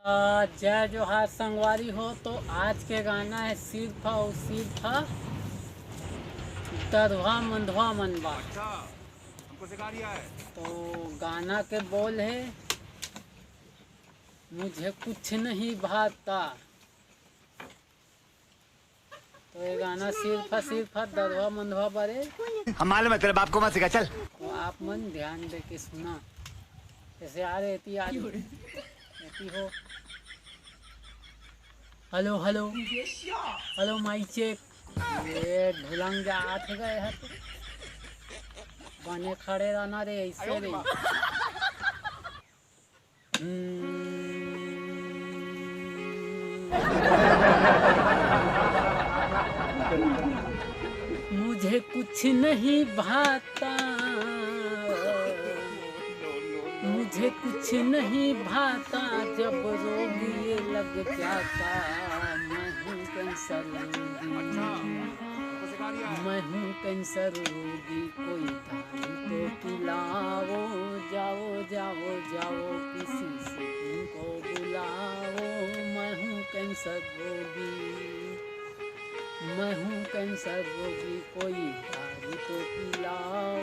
जय जोहार संगवारी हो। तो आज के गाना है सिर्फ और सिर्फ दरवा मंधवा मनवा। अच्छा, हमको सिखा रिया है। तो गाना के बोल है मुझे कुछ नहीं भाता। तो ये गाना सिर्फ दरवा मंधवा बरे। हम मालूम है तेरे बाप को मत सिखा, चल। तो आप मन ध्यान दे के सुना। जैसे आ रही हो। Hello hello hello mike check. ये ढुलंग जा आठ गए है तो बने खड़े रहना रे ऐसे रे। मुझे कुछ नहीं भाता, मुझे कुछ नहीं भाता, जब रोग ये लग जाता। मैं हूँ कैंसर रोगी, मैं हूँ कैंसर रोगी, कोई दारू तो पिलाओ। जाओ जाओ जाओ किसी से तुमको बुलाओ। मैं हूँ कैंसर रोगी, मैं हूँ कैंसर रोगी, कोई दारू तो पिलाओ।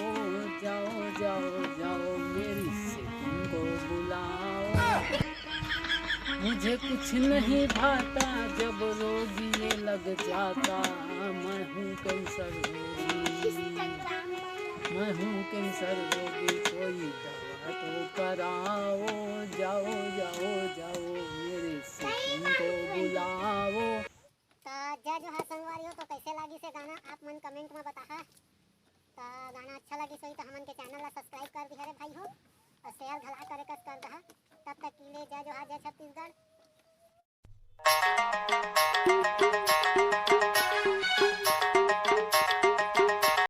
जाओ जाओ जाओ मेरी से तुमको बुलाओ। मुझे कुछ नहीं भाता, जब रोगी ये लग जाता। मैं हूँ कैंसर रोगी, मैं हूँ कैंसर रोगी, कोई दवा तो कराओ। जाओ जाओ जाओ